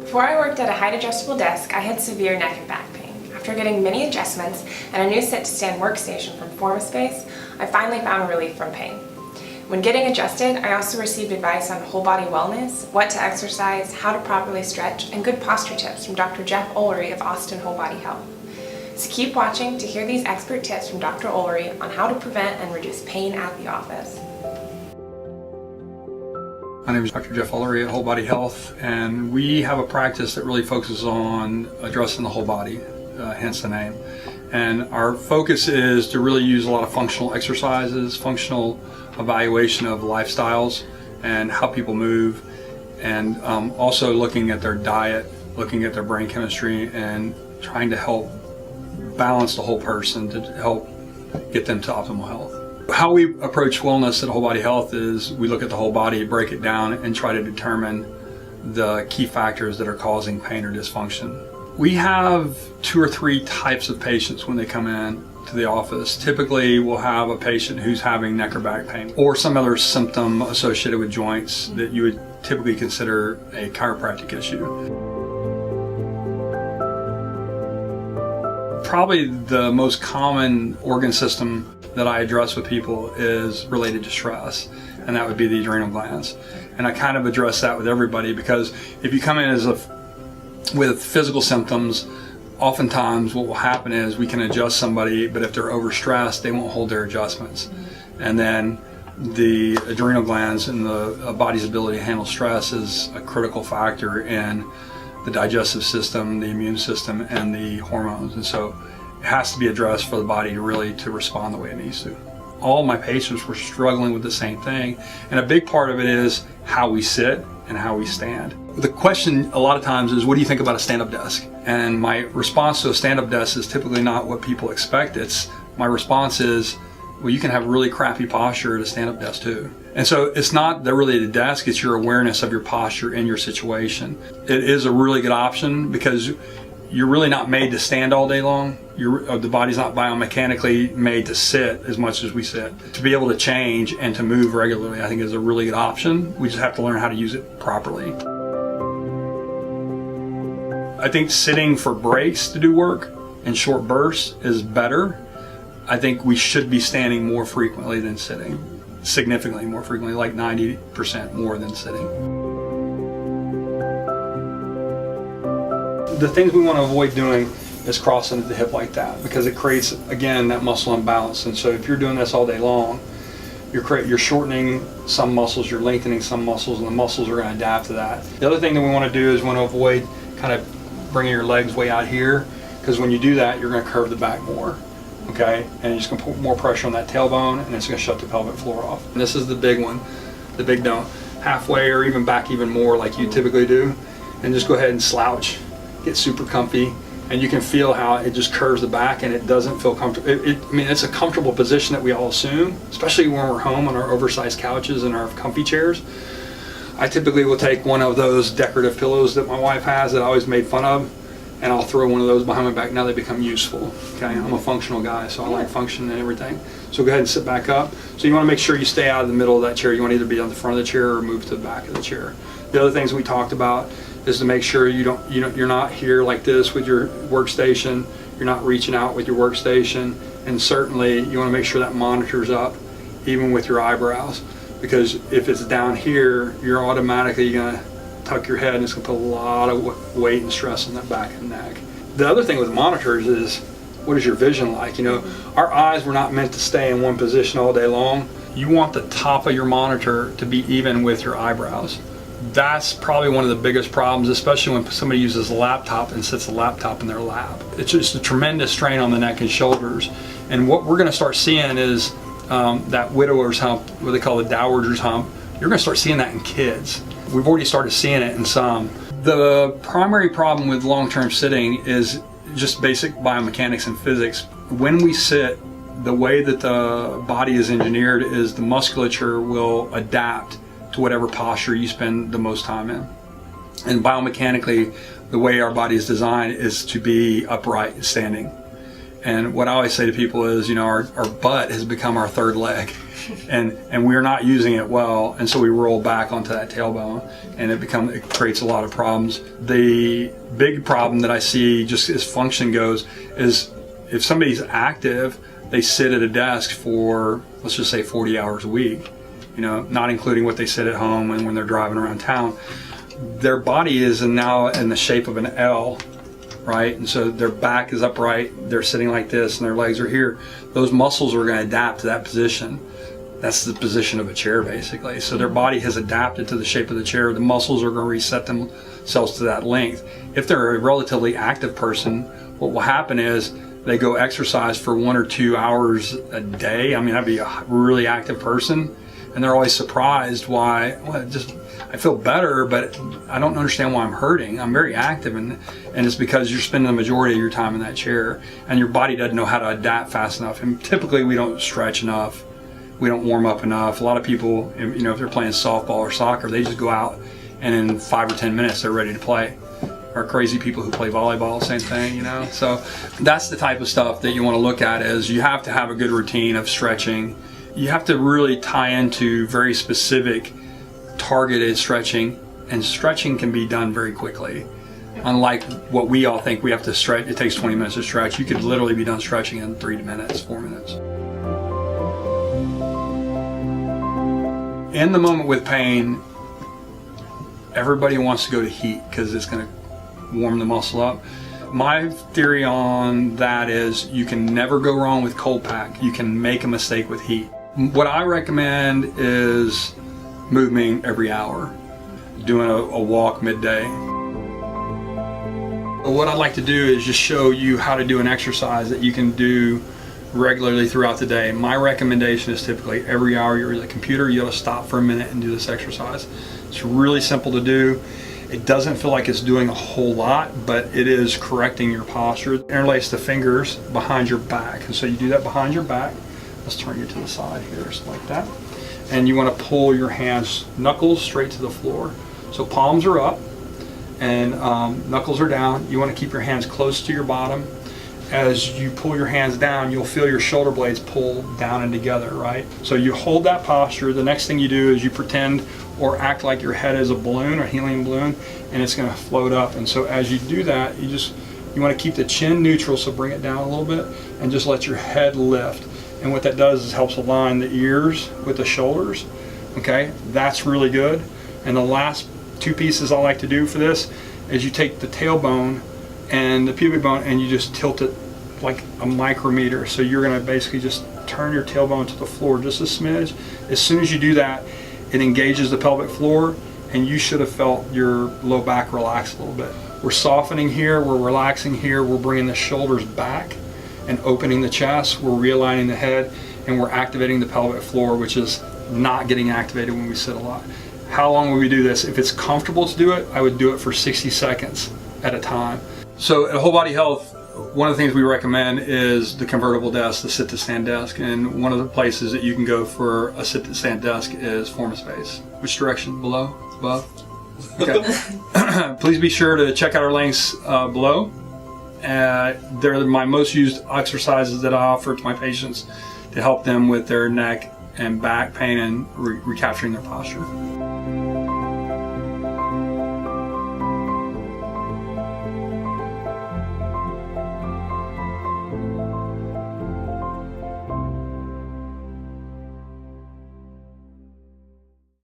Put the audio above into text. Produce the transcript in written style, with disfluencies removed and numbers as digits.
Before I worked at a height adjustable desk, I had severe neck and back pain. After getting many adjustments and a new sit-to-stand workstation from Formaspace, I finally found relief from pain. When getting adjusted, I also received advice on whole body wellness, what to exercise, how to properly stretch, and good posture tips from Dr. Ulery of Austin Whole Body Health. So keep watching to hear these expert tips from Dr. Ulery on how to prevent and reduce pain at the office. My name is Dr. Ulery at Whole Body Health, and we have a practice that really focuses on addressing the whole body, hence the name. And our focus is to really use a lot of functional exercises, functional evaluation of lifestyles and how people move, and also looking at their diet, looking at their brain chemistry, and trying to help balance the whole person to help get them to optimal health. How we approach wellness at Whole Body Health is we look at the whole body, break it down, and try to determine the key factors that are causing pain or dysfunction. We have 2 or 3 types of patients when they come in to the office. Typically, we'll have a patient who's having neck or back pain or some other symptom associated with joints that you would typically consider a chiropractic issue. Probably the most common organ system that I address with people is related to stress, and that would be the adrenal glands. And I kind of address that with everybody, because if you come in with physical symptoms, oftentimes what will happen is we can adjust somebody, but if they're overstressed, they won't hold their adjustments. And then the adrenal glands and the body's ability to handle stress is a critical factor in the digestive system, the immune system, and the hormones. And so it has to be addressed for the body to really respond the way it needs to. All my patients were struggling with the same thing, and a big part of it is how we sit and how we stand. The question a lot of times is, what do you think about a stand-up desk? And my response to a stand-up desk is typically not what people expect. My response is, well, you can have really crappy posture at a stand-up desk too. And so it's not really the desk, it's your awareness of your posture in your situation. It is a really good option because you're really not made to stand all day long. The body's not biomechanically made to sit as much as we sit. To be able to change and to move regularly, I think, is a really good option. We just have to learn how to use it properly. I think sitting for breaks to do work in short bursts is better. I think we should be standing more frequently than sitting, significantly more frequently, like 90% more than sitting. The things we want to avoid doing is crossing the hip like that, because it creates, again, that muscle imbalance. And so if you're doing this all day long, you're shortening some muscles, you're lengthening some muscles, and the muscles are going to adapt to that. The other thing that we want to do is we want to avoid kind of bringing your legs way out here, because when you do that, you're going to curve the back more. Okay, and you're just going to put more pressure on that tailbone, and it's going to shut the pelvic floor off. And this is the big one, the big don't. Halfway or even back even more like you typically do, and just go ahead and slouch. Get super comfy, and you can feel how it just curves the back, and it doesn't feel comfortable. I mean, it's a comfortable position that we all assume, especially when we're home on our oversized couches and our comfy chairs. I typically will take one of those decorative pillows that my wife has that I always made fun of, and I'll throw one of those behind my back. Now they become useful. Okay, I'm a functional guy, so I like function and everything. So go ahead and sit back up. So you want to make sure you stay out of the middle of that chair. You want to either be on the front of the chair or move to the back of the chair. The other things we talked about is to make sure you're not here like this with your workstation. You're not reaching out with your workstation, and certainly you want to make sure that monitor's up, even with your eyebrows, because if it's down here, you're automatically going to tuck your head, and it's going to put a lot of weight and stress on that back and neck. The other thing with monitors is, what is your vision like? You know, our eyes were not meant to stay in one position all day long. You want the top of your monitor to be even with your eyebrows. That's probably one of the biggest problems, especially when somebody uses a laptop and sits a laptop in their lap. It's just a tremendous strain on the neck and shoulders. And what we're going to start seeing is that widower's hump, what they call the dowager's hump. You're going to start seeing that in kids. We've already started seeing it in some. The primary problem with long-term sitting is just basic biomechanics and physics. When we sit, the way that the body is engineered is the musculature will adapt to whatever posture you spend the most time in. And biomechanically, the way our body is designed is to be upright and standing. And what I always say to people is, you know, our butt has become our third leg. and we're not using it well, and so we roll back onto that tailbone, and it creates a lot of problems. The big problem that I see, just as function goes, is if somebody's active, they sit at a desk for, let's just say, 40 hours a week, not including what they sit at home and when they're driving around town. Their body is now in the shape of an L, right? And so their back is upright, they're sitting like this, and their legs are here. Those muscles are going to adapt to that position. That's the position of a chair, basically. So their body has adapted to the shape of the chair. The muscles are going to reset themselves to that length. If they're a relatively active person, what will happen is they go exercise for 1 or 2 hours a day. I mean, that'd be a really active person, and they're always surprised why, I feel better, but I don't understand why I'm hurting. I'm very active, and it's because you're spending the majority of your time in that chair, and your body doesn't know how to adapt fast enough. And typically we don't stretch enough, we don't warm up enough. A lot of people, if they're playing softball or soccer, they just go out and in 5 or 10 minutes they're ready to play. Or crazy people who play volleyball, same thing, So that's the type of stuff that you want to look at, is you have to have a good routine of stretching. You have to really tie into very specific targeted stretching, and stretching can be done very quickly. Unlike what we all think we have to stretch, it takes 20 minutes to stretch. You could literally be done stretching in 3 minutes, 4 minutes. In the moment with pain, everybody wants to go to heat because it's going to warm the muscle up. My theory on that is you can never go wrong with cold pack. You can make a mistake with heat. What I recommend is moving every hour, doing a walk midday. What I'd like to do is just show you how to do an exercise that you can do regularly throughout the day. My recommendation is typically every hour you're at the computer, you ought to stop for a minute and do this exercise. It's really simple to do. It doesn't feel like it's doing a whole lot, but it is correcting your posture. Interlace the fingers behind your back. And so you do that behind your back. Let's turn you to the side here, just like that. And you want to pull your hands, knuckles straight to the floor. So palms are up and knuckles are down. You want to keep your hands close to your bottom. As you pull your hands down, you'll feel your shoulder blades pull down and together, right? So you hold that posture. The next thing you do is you pretend or act like your head is a balloon, a helium balloon, and it's going to float up. And so as you do that, you want to keep the chin neutral, so bring it down a little bit and just let your head lift. And what that does is helps align the ears with the shoulders. Okay, that's really good. And the last 2 pieces I like to do for this is you take the tailbone and the pubic bone and you just tilt it like a micrometer. So you're going to basically just turn your tailbone to the floor just a smidge. As soon as you do that, it engages the pelvic floor, and you should have felt your low back relax a little bit. We're softening here, we're relaxing here, we're bringing the shoulders back and opening the chest, we're realigning the head, and we're activating the pelvic floor, which is not getting activated when we sit a lot. How long would we do this? If it's comfortable to do it, I would do it for 60 seconds at a time. So at Whole Body Health, one of the things we recommend is the convertible desk, the sit-to-stand desk, and one of the places that you can go for a sit-to-stand desk is Formaspace. Which direction? Below? Above? Okay. Please be sure to check out our links below. They're my most used exercises that I offer to my patients to help them with their neck and back pain and recapturing their posture.